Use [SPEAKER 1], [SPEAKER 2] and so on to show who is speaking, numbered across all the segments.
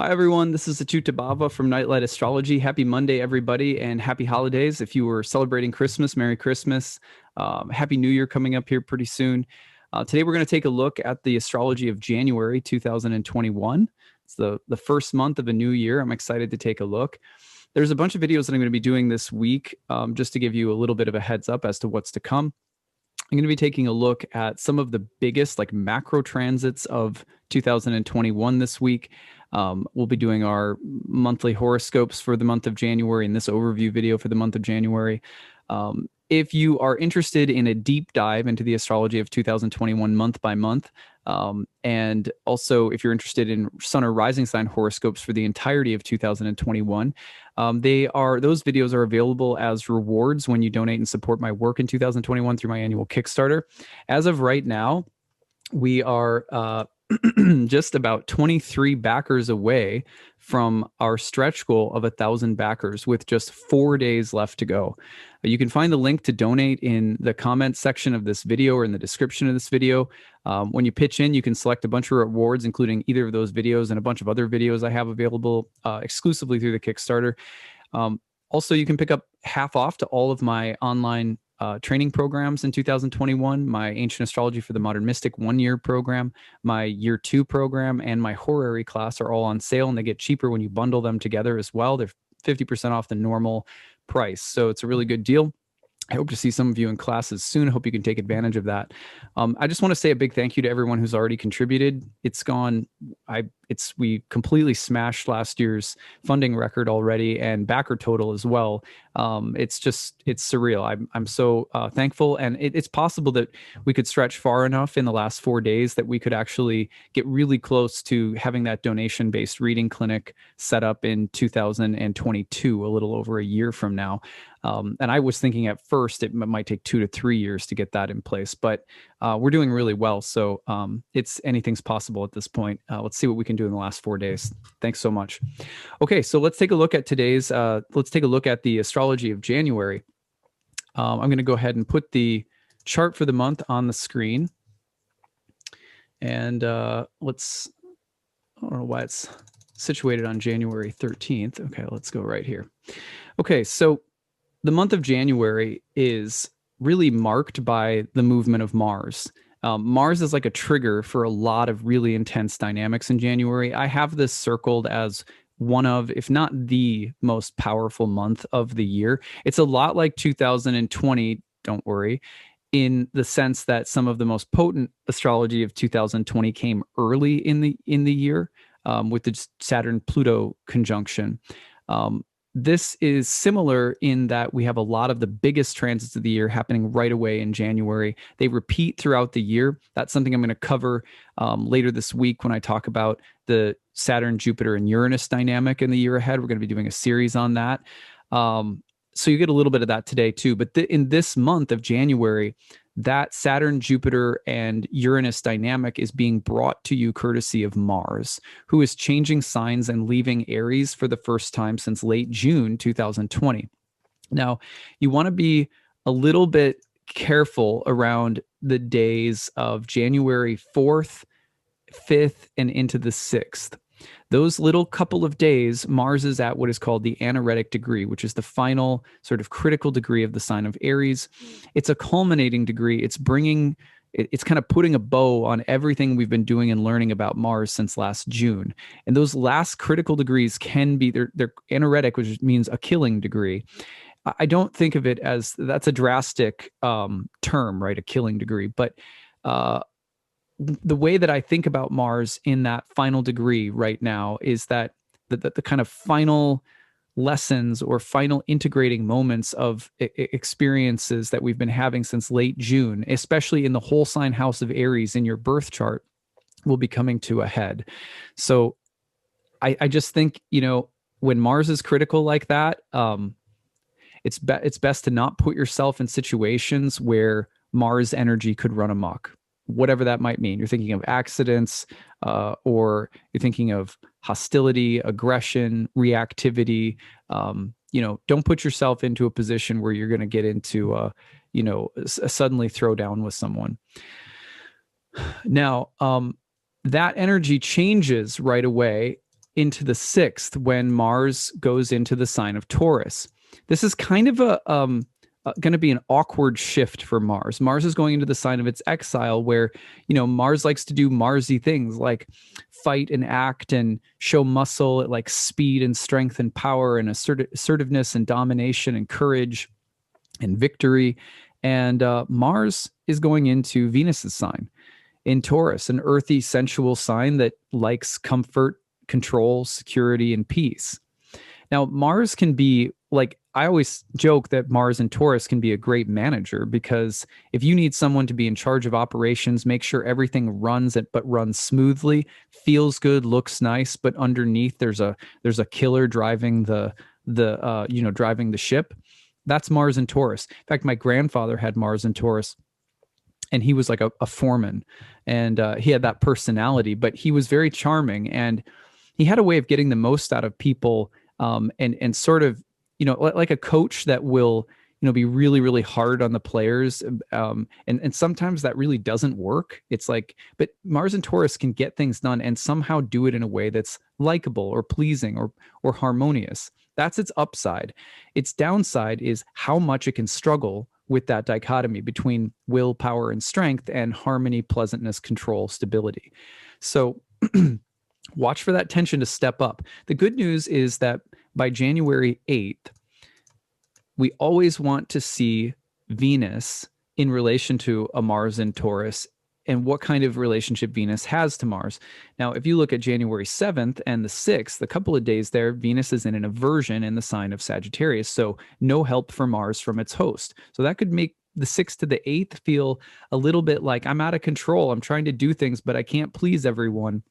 [SPEAKER 1] Hi, everyone. This is acyuta-bhava from Nightlight Astrology. Happy Monday, everybody, and happy holidays. If you were celebrating Christmas, Merry Christmas. Happy New Year coming up here pretty soon. Today, we're going to take a look at the astrology of January 2021. It's the first month of a new year. I'm excited to take a look. There's a bunch of videos that I'm going to be doing this week just to give you a little bit of a heads up as to what's to come. I'm going to be taking a look at some of the biggest macro transits of 2021 this week. We'll be doing our monthly horoscopes for the month of January in this overview video for the month of January. If you are interested in a deep dive into the astrology of 2021 month by month, and also if you're interested in sun or rising sign horoscopes for the entirety of 2021, those videos are available as rewards when you donate and support my work in 2021 through my annual Kickstarter. As of right now, we are just about 23 backers away from our stretch goal of 1,000 backers with just 4 days left to go. You can find the link to donate in the comments section of this video or in the description of this video. When you pitch in, you can select a bunch of rewards, including either of those videos and a bunch of other videos I have available exclusively through the Kickstarter. Also, you can pick up half off to all of my online training programs in 2021, my Ancient Astrology for the Modern Mystic 1-year program, my Year 2 program, and my Horary class are all on sale, and they get cheaper when you bundle them together as well. They're 50% off the normal price, so it's a really good deal. I hope to see some of you in classes soon. I hope you can take advantage of that. I just want to say a big thank you to everyone who's already contributed. We completely smashed last year's funding record already and backer total as well. It's surreal. I'm so thankful, and it's possible that we could stretch far enough in the last 4 days that we could actually get really close to having that donation-based reading clinic set up in 2022, a little over a year from now. And I was thinking at first it might take 2 to 3 years to get that in place, but we're doing really well. So anything's possible at this point. Let's see what we can do in the last 4 days. Thanks so much. Okay, so let's take a look at the astrology of January. I'm going to go ahead and put the chart for the month on the screen. And I don't know why it's situated on January 13th. Okay, let's go right here. Okay, so the month of January is really marked by the movement of Mars. Mars is like a trigger for a lot of really intense dynamics in January. I have this circled as one of, if not the most powerful month of the year. It's a lot like 2020, don't worry, in the sense that some of the most potent astrology of 2020 came early in the year with the Saturn-Pluto conjunction. This is similar in that we have a lot of the biggest transits of the year happening right away in January. They repeat throughout the year. That's something I'm going to cover later this week when I talk about the Saturn, Jupiter, and Uranus dynamic in the year ahead. We're going to be doing a series on that. So you get a little bit of that today too. But in this month of January, that Saturn, Jupiter, and Uranus dynamic is being brought to you courtesy of Mars, who is changing signs and leaving Aries for the first time since late June 2020. Now, you want to be a little bit careful around the days of January 4th, 5th, and into the 6th. Those little couple of days, Mars is at what is called the anaretic degree, which is the final sort of critical degree of the sign of Aries. It's a culminating degree. It's kind of putting a bow on everything we've been doing and learning about Mars since last June. And those last critical degrees can be, they're anaretic, which means a killing degree. I don't think of it as, that's a drastic term, right? A killing degree. But the way that I think about Mars in that final degree right now is that the kind of final lessons or final integrating moments of experiences that we've been having since late June, especially in the whole sign house of Aries in your birth chart, will be coming to a head. So I just think, when Mars is critical like that, it's best to not put yourself in situations where Mars energy could run amok, whatever that might mean. You're thinking of accidents, or you're thinking of hostility, aggression, reactivity. Don't put yourself into a position where you're going to get into, a suddenly throw down with someone. Now, that energy changes right away into the 6th when Mars goes into the sign of Taurus. This is kind of going to be an awkward shift for Mars. Mars is going into the sign of its exile, where, Mars likes to do Marsy things like fight and act and show muscle. It likes speed and strength and power and assertiveness and domination and courage and victory. And Mars is going into Venus's sign in Taurus, an earthy, sensual sign that likes comfort, control, security, and peace. Now, Mars can be like, I always joke that Mars in Taurus can be a great manager, because if you need someone to be in charge of operations, make sure everything runs smoothly, feels good, looks nice, but underneath there's a killer driving driving the ship. That's Mars in Taurus. In fact, my grandfather had Mars in Taurus, and he was like a foreman, and he had that personality, but he was very charming, and he had a way of getting the most out of people, and sort of, like a coach that will, be really, really hard on the players. And sometimes that really doesn't work. It's like, but Mars and Taurus can get things done and somehow do it in a way that's likable or pleasing or harmonious. That's its upside. Its downside is how much it can struggle with that dichotomy between will, power, and strength, and harmony, pleasantness, control, stability. So watch for that tension to step up. The good news is that by January 8th, we always want to see Venus in relation to a Mars in Taurus, and what kind of relationship Venus has to Mars. Now, if you look at January 7th and the 6th, a couple of days there, Venus is in an aversion in the sign of Sagittarius, so no help for Mars from its host. So that could make the 6th to the 8th feel a little bit like I'm out of control. I'm trying to do things, but I can't please everyone.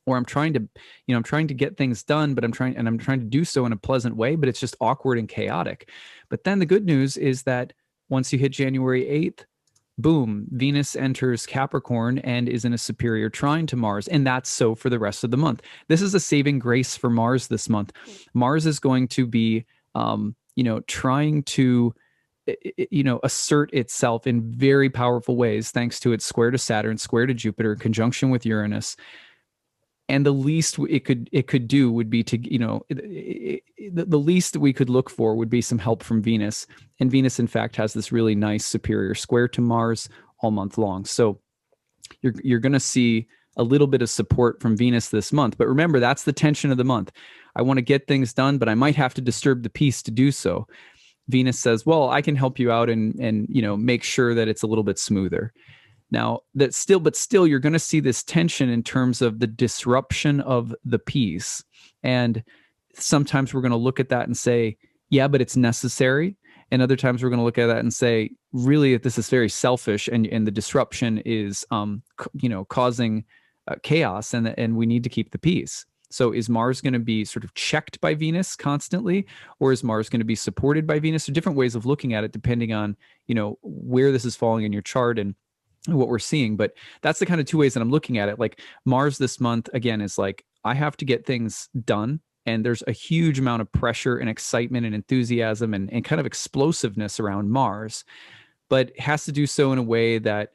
[SPEAKER 1] Or I'm trying to get things done, but I'm trying to do so in a pleasant way, but it's just awkward and chaotic. But then the good news is that once you hit January 8th, boom, Venus enters Capricorn and is in a superior trine to Mars. And that's so for the rest of the month. This is a saving grace for Mars this month. Mars is going to be, trying to, assert itself in very powerful ways, thanks to its square to Saturn, square to Jupiter, conjunction with Uranus. And the least it could do would be to, the least that we could look for would be some help from Venus. And Venus, in fact, has this really nice superior square to Mars all month long. So you're going to see a little bit of support from Venus this month. But remember, that's the tension of the month. I want to get things done, but I might have to disturb the peace to do so. Venus says, well, I can help you out and make sure that it's a little bit smoother. Now, but still, you're going to see this tension in terms of the disruption of the peace. And sometimes we're going to look at that and say, yeah, but it's necessary. And other times we're going to look at that and say, really, this is very selfish, and the disruption is, causing chaos, and we need to keep the peace. So is Mars going to be sort of checked by Venus constantly, or is Mars going to be supported by Venus? So different ways of looking at it, depending on, where this is falling in your chart and what we're seeing. But that's the kind of two ways that I'm looking at it. Like Mars this month, again, is like, I have to get things done. And there's a huge amount of pressure and excitement and enthusiasm and kind of explosiveness around Mars, but it has to do so in a way that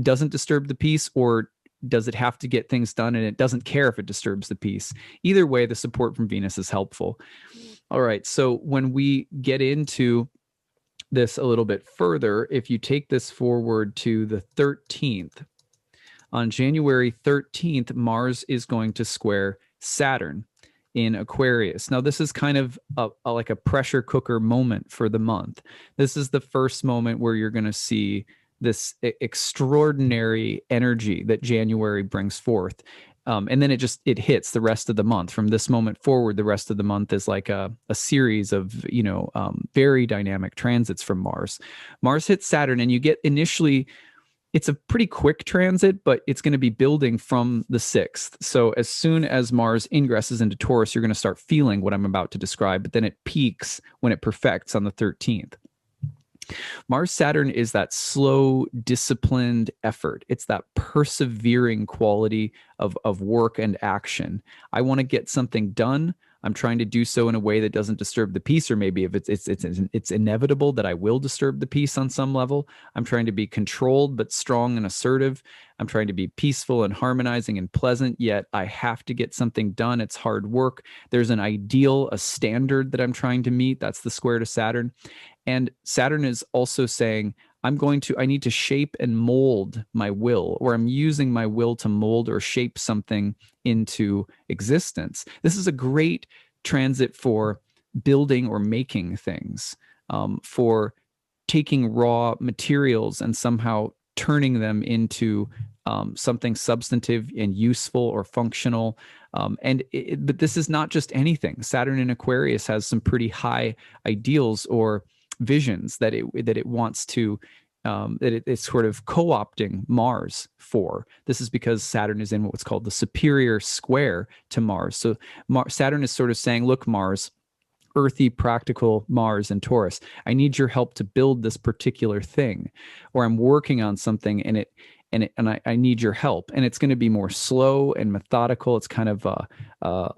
[SPEAKER 1] doesn't disturb the peace, or does it have to get things done and it doesn't care if it disturbs the peace? Either way, the support from Venus is helpful. All right. So when we get into this a little bit further, if you take this forward to the 13th, on January 13th, Mars is going to square Saturn in Aquarius. Now, this is kind of like a pressure cooker moment for the month. This is the first moment where you're going to see this extraordinary energy that January brings forth. And then it hits the rest of the month. From this moment forward, the rest of the month is like a series of, very dynamic transits from Mars. Mars hits Saturn, and you get initially, it's a pretty quick transit, but it's going to be building from the 6th. So as soon as Mars ingresses into Taurus, you're going to start feeling what I'm about to describe, but then it peaks when it perfects on the 13th. Mars Saturn is that slow, disciplined effort. It's that persevering quality of work and action. I want to get something done. I'm trying to do so in a way that doesn't disturb the peace, or maybe if it's inevitable that I will disturb the peace on some level. I'm trying to be controlled but strong and assertive. I'm trying to be peaceful and harmonizing and pleasant, yet I have to get something done. It's hard work. There's an ideal, a standard that I'm trying to meet. That's the square to Saturn. And Saturn is also saying, I need to shape and mold my will, or I'm using my will to mold or shape something into existence. This is a great transit for building or making things, for taking raw materials and somehow turning them into something substantive and useful or functional. But this is not just anything. Saturn in Aquarius has some pretty high ideals or visions that it wants to it's sort of co-opting Mars for. This is because Saturn is in what's called the superior square to Mars. So Saturn is sort of saying, look, Mars, earthy, practical Mars and Taurus, I need your help to build this particular thing, or I'm working on something and I need your help. And it's going to be more slow and methodical. It's kind of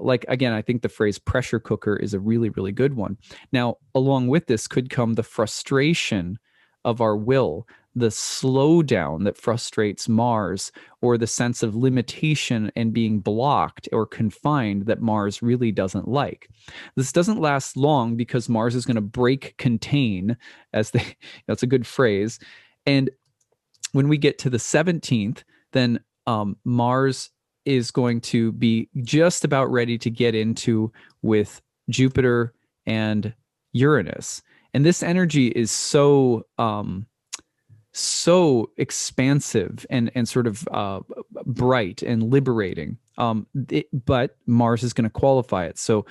[SPEAKER 1] like, again, I think the phrase pressure cooker is a really, really good one. Now, along with this could come the frustration of our will, the slowdown that frustrates Mars, or the sense of limitation and being blocked or confined that Mars really doesn't like. This doesn't last long because Mars is going to break contain, that's a good phrase. And when we get to the 17th, then Mars is going to be just about ready to get into with Jupiter and Uranus. And this energy is so expansive and sort of bright and liberating. But Mars is going to qualify it. So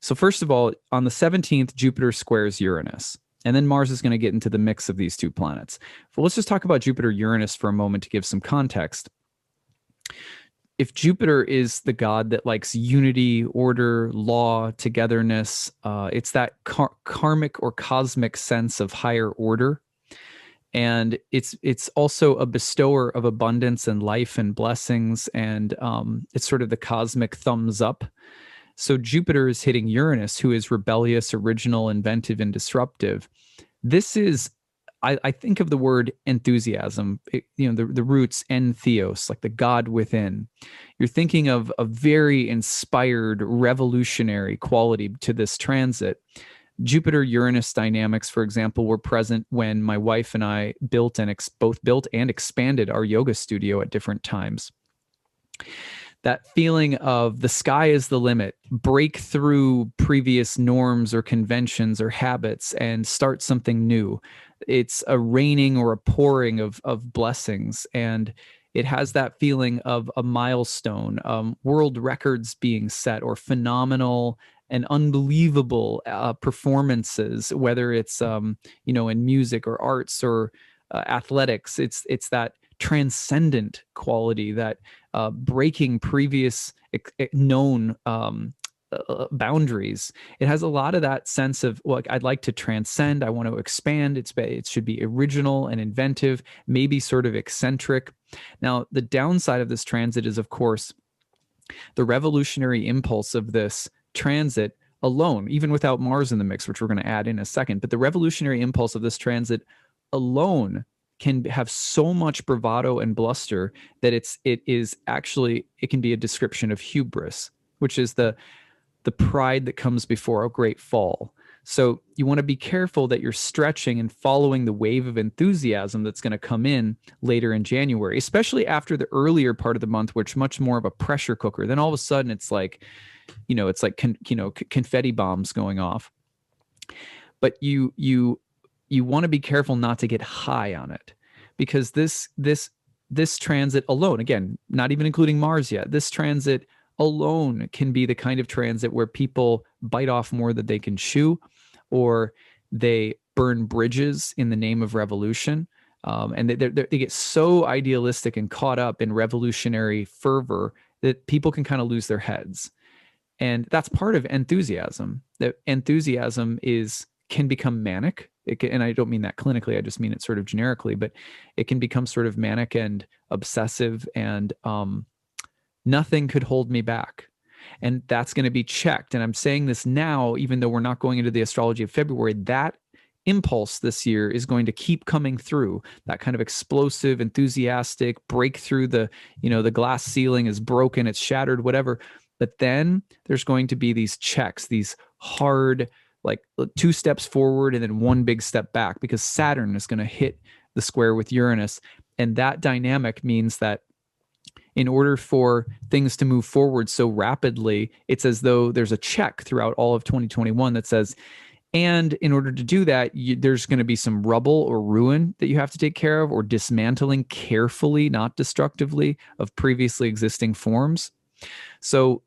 [SPEAKER 1] first of all, on the 17th, Jupiter squares Uranus. And then Mars is going to get into the mix of these two planets. So let's just talk about Jupiter-Uranus for a moment to give some context. If Jupiter is the god that likes unity, order, law, togetherness, it's that karmic or cosmic sense of higher order. And it's also a bestower of abundance and life and blessings. And it's sort of the cosmic thumbs up. So Jupiter is hitting Uranus, who is rebellious, original, inventive, and disruptive. This is, I think of the word enthusiasm, the roots entheos, like the God within. You're thinking of a very inspired, revolutionary quality to this transit. Jupiter-Uranus dynamics, for example, were present when my wife and I both built and expanded our yoga studio at different times. That feeling of the sky is the limit, break through previous norms or conventions or habits and start something new. It's a raining or a pouring of blessings. And it has that feeling of a milestone, world records being set, or phenomenal and unbelievable performances, whether it's, in music or arts or athletics. It's that transcendent quality, that breaking previous known boundaries. It has a lot of that sense of, well, I'd like to transcend. I want to expand. It should be original and inventive, maybe sort of eccentric. Now, the downside of this transit is, of course, the revolutionary impulse of this transit alone, even without Mars in the mix, which we're going to add in a second, but the revolutionary impulse of this transit alone can have so much bravado and bluster that it can be a description of hubris, which is the pride that comes before a great fall. So you want to be careful that you're stretching and following the wave of enthusiasm that's going to come in later in January, especially after the earlier part of the month, which is much more of a pressure cooker. Then all of a sudden it's like, confetti bombs going off. But you want to be careful not to get high on it, because this transit alone, again, not even including Mars yet, this transit alone can be the kind of transit where people bite off more than they can chew, or they burn bridges in the name of revolution. And they get so idealistic and caught up in revolutionary fervor that people can kind of lose their heads. And that's part of enthusiasm. That enthusiasm can become manic. And I don't mean that clinically, I just mean it sort of generically, but it can become sort of manic and obsessive, and nothing could hold me back. And that's going to be checked. And I'm saying this now, even though we're not going into the astrology of February, that impulse this year is going to keep coming through. That kind of explosive, enthusiastic, break through the, the glass ceiling is broken, it's shattered, whatever. But then there's going to be these checks, these hard, like 2 steps forward and then 1 big step back, because Saturn is going to hit the square with Uranus. And that dynamic means that in order for things to move forward so rapidly, it's as though there's a check throughout all of 2021 that says, and in order to do that, there's going to be some rubble or ruin that you have to take care of, or dismantling carefully, not destructively, of previously existing forms. So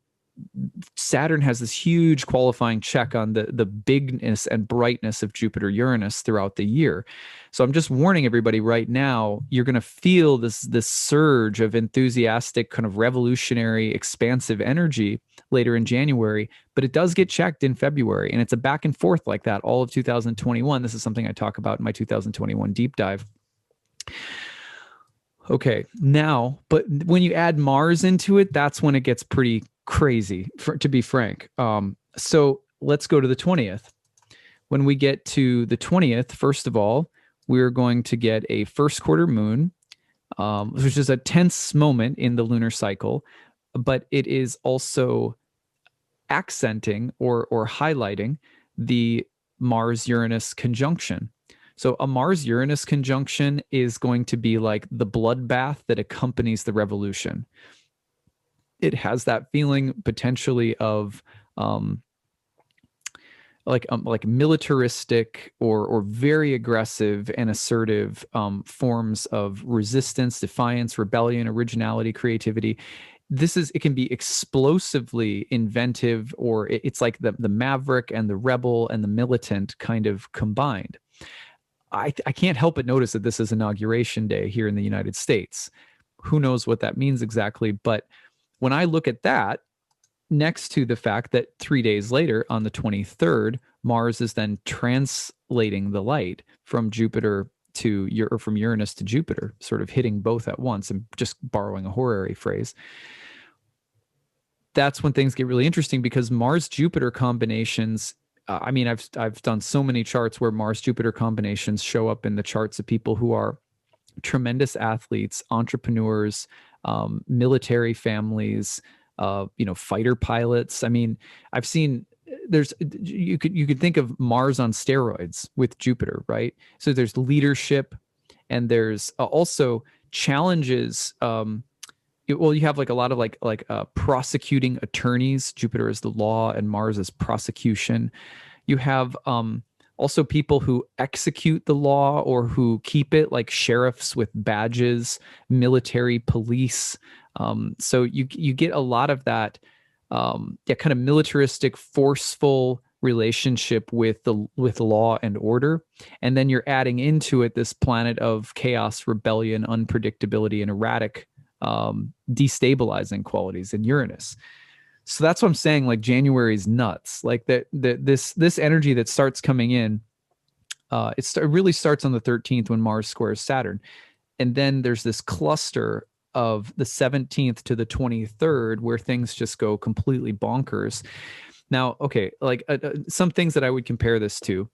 [SPEAKER 1] Saturn has this huge qualifying check on the bigness and brightness of Jupiter Uranus throughout the year. So I'm just warning everybody right now, you're going to feel this surge of enthusiastic, kind of revolutionary, expansive energy later in January, but it does get checked in February, and it's a back and forth like that all of 2021. This is something I talk about in my 2021 deep dive. Okay, now, but when you add Mars into it, that's when it gets pretty crazy, to be frank. So let's go to the 20th. When we get to the 20th, first of all, we're going to get a first quarter moon, which is a tense moment in the lunar cycle, but it is also accenting or highlighting the Mars-Uranus conjunction. So a Mars-Uranus conjunction is going to be like the bloodbath that accompanies the revolution. It has that feeling potentially of like militaristic or very aggressive and assertive forms of resistance, defiance, rebellion, originality, creativity. It can be explosively inventive, or it's like the maverick and the rebel and the militant kind of combined. I can't help but notice that this is Inauguration Day here in the United States. Who knows what that means exactly? But when I look at that, next to the fact that 3 days later, on the 23rd, Mars is then translating the light from Jupiter from Uranus to Jupiter, sort of hitting both at once, and just borrowing a horary phrase. That's when things get really interesting, because Mars-Jupiter combinations, I mean, I've done so many charts where Mars-Jupiter combinations show up in the charts of people who are tremendous athletes, entrepreneurs, military families, fighter pilots. I mean, I've seen you could think of Mars on steroids with Jupiter, right? So there's leadership, and there's also challenges. You have like a lot of like prosecuting attorneys. Jupiter is the law and Mars is prosecution. You have also people who execute the law or who keep it, like sheriffs with badges, military police. So you get a lot of that kind of militaristic, forceful relationship with law and order. And then you're adding into it this planet of chaos, rebellion, unpredictability, and erratic destabilizing qualities in Uranus. So that's what I'm saying. Like, January's nuts. Like this energy that starts coming in, it really starts on the 13th when Mars squares Saturn, and then there's this cluster of the 17th to the 23rd where things just go completely bonkers. Now, okay, like some things that I would compare this to,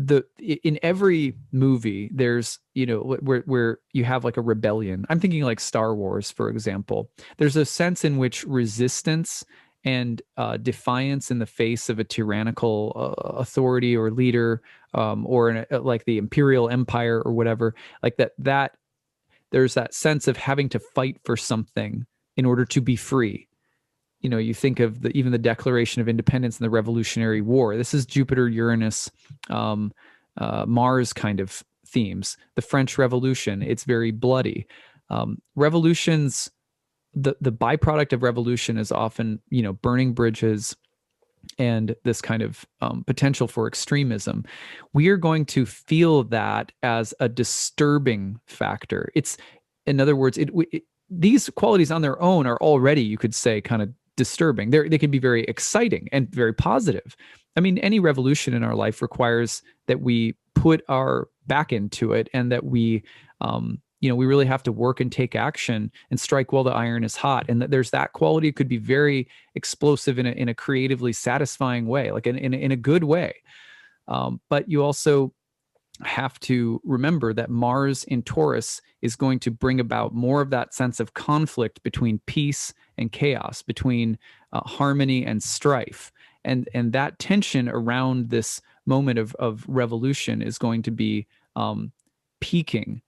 [SPEAKER 1] in every movie there's where you have like a rebellion. I'm thinking like Star Wars, for example. There's a sense in which resistance and defiance in the face of a tyrannical authority or leader, or like the Imperial Empire or whatever, like that there's that sense of having to fight for something in order to be free. You think of even the Declaration of Independence and the Revolutionary War. This is Jupiter, Uranus, Mars kind of themes. The French Revolution, it's very bloody. Revolutions, the byproduct of revolution is often, burning bridges and this kind of potential for extremism. We are going to feel that as a disturbing factor. It's, in other words, these qualities on their own are already, you could say, kind of disturbing. They can be very exciting and very positive. I mean, any revolution in our life requires that we put our back into it, and that we we really have to work and take action and strike while the iron is hot. And there's that quality. It could be very explosive in a creatively satisfying way, like in a good way. But you also have to remember that Mars in Taurus is going to bring about more of that sense of conflict between peace and chaos, between harmony and strife. And that tension around this moment of revolution is going to be peaking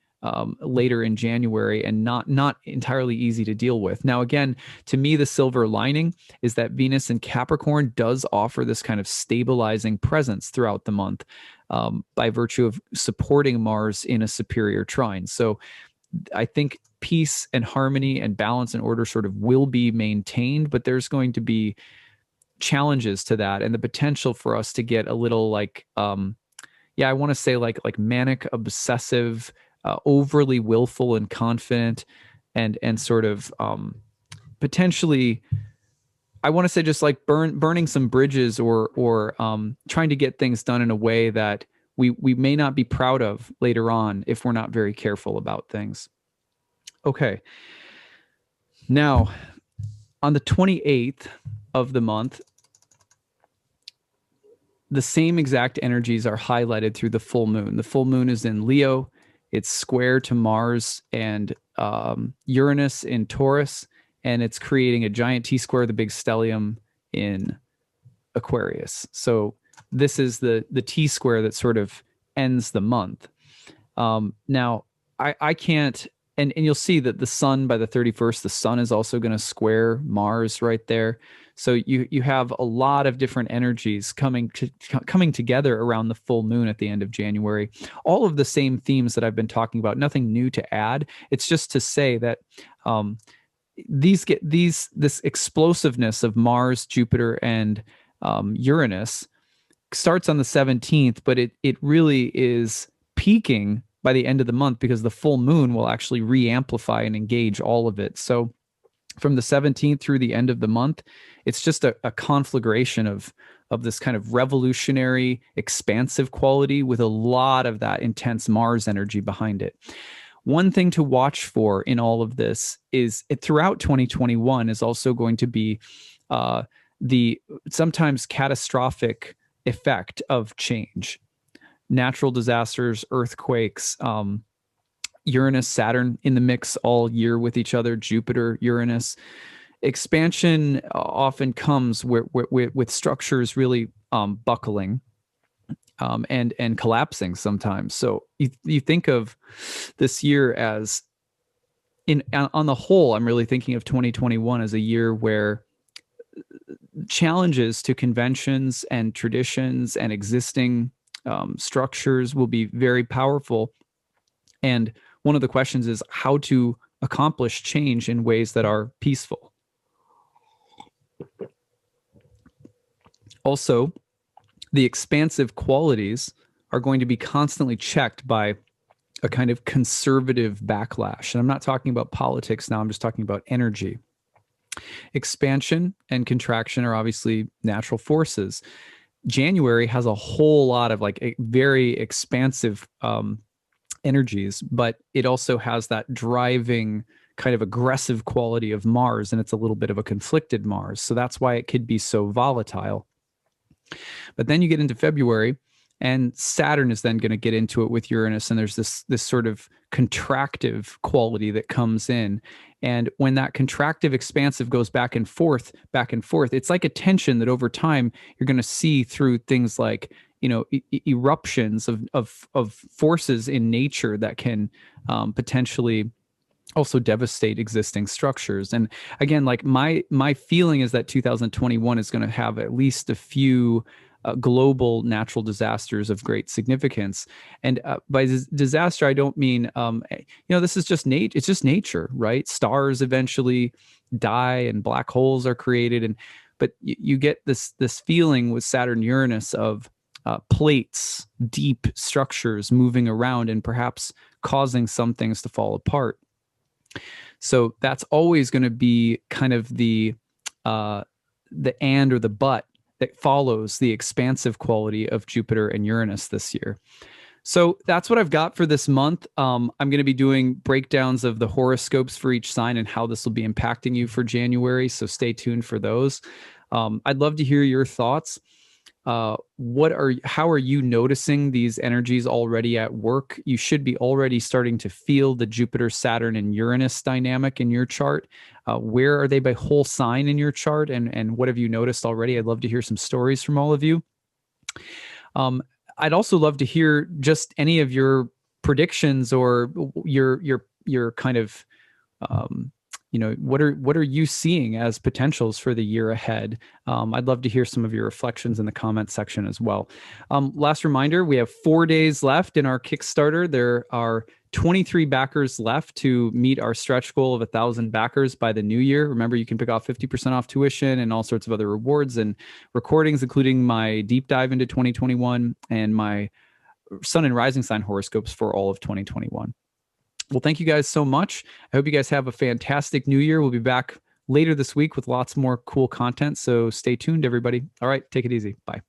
[SPEAKER 1] later in January, and not entirely easy to deal with. Now, again, to me, the silver lining is that Venus in Capricorn does offer this kind of stabilizing presence throughout the month by virtue of supporting Mars in a superior trine. So I think peace and harmony and balance and order sort of will be maintained, but there's going to be challenges to that, and the potential for us to get a little like, I want to say like manic, obsessive, overly willful and confident, and sort of potentially, I want to say just like burning some bridges, or trying to get things done in a way that we may not be proud of later on if we're not very careful about things. Okay. Now, on the 28th of the month, the same exact energies are highlighted through the full moon. The full moon is in Leo. It's square to Mars and Uranus in Taurus, and it's creating a giant T-square, the big stellium, in Aquarius. So this is the T-square that sort of ends the month. Now, I can't, and you'll see that the sun, by the 31st, the sun is also going to square Mars right there. So you have a lot of different energies coming together around the full moon at the end of January. All of the same themes that I've been talking about, nothing new to add. It's just to say that this explosiveness of Mars, Jupiter, and Uranus starts on the 17th, but it really is peaking by the end of the month, because the full moon will actually re-amplify and engage all of it. So from the 17th through the end of the month, it's just a conflagration of this kind of revolutionary, expansive quality with a lot of that intense Mars energy behind it. One thing to watch for in all of this is throughout 2021 is also going to be the sometimes catastrophic effect of change. Natural disasters, earthquakes, Uranus, Saturn in the mix all year with each other, Jupiter, Uranus. Expansion often comes with structures really buckling and collapsing sometimes. So you think of this year as, on the whole, I'm really thinking of 2021 as a year where challenges to conventions and traditions and existing structures will be very powerful. And one of the questions is how to accomplish change in ways that are peaceful. Also, the expansive qualities are going to be constantly checked by a kind of conservative backlash. And I'm not talking about politics now, I'm just talking about energy. Expansion and contraction are obviously natural forces. January has a whole lot of like very expansive energies, but it also has that driving kind of aggressive quality of Mars, and it's a little bit of a conflicted Mars. So that's why it could be so volatile. But then you get into February, and Saturn is then going to get into it with Uranus, and there's this sort of contractive quality that comes in. And when that contractive expansive goes back and forth, it's like a tension that over time you're going to see through things like, eruptions of forces in nature that can potentially also devastate existing structures. And again, like my feeling is that 2021 is going to have at least a few global natural disasters of great significance. And by disaster, I don't mean, this is just it's just nature, right? Stars eventually die and black holes are created. But you get this feeling with Saturn Uranus of plates, deep structures moving around and perhaps causing some things to fall apart. So that's always going to be kind of the and or the but that follows the expansive quality of Jupiter and Uranus this year. So that's what I've got for this month. I'm going to be doing breakdowns of the horoscopes for each sign and how this will be impacting you for January. So stay tuned for those. I'd love to hear your thoughts. How are you noticing these energies already at work? You should be already starting to feel the Jupiter, Saturn, and Uranus dynamic in your chart. Where are they by whole sign in your chart? And what have you noticed already? I'd love to hear some stories from all of you. I'd also love to hear just any of your predictions or your kind of what are you seeing as potentials for the year ahead? I'd love to hear some of your reflections in the comment section as well. Last reminder, we have 4 days left in our Kickstarter. There are 23 backers left to meet our stretch goal of 1,000 backers by the new year. Remember, you can pick off 50% off tuition and all sorts of other rewards and recordings, including my deep dive into 2021 and my sun and rising sign horoscopes for all of 2021. Well, thank you guys so much. I hope you guys have a fantastic new year. We'll be back later this week with lots more cool content. So stay tuned, everybody. All right, take it easy. Bye.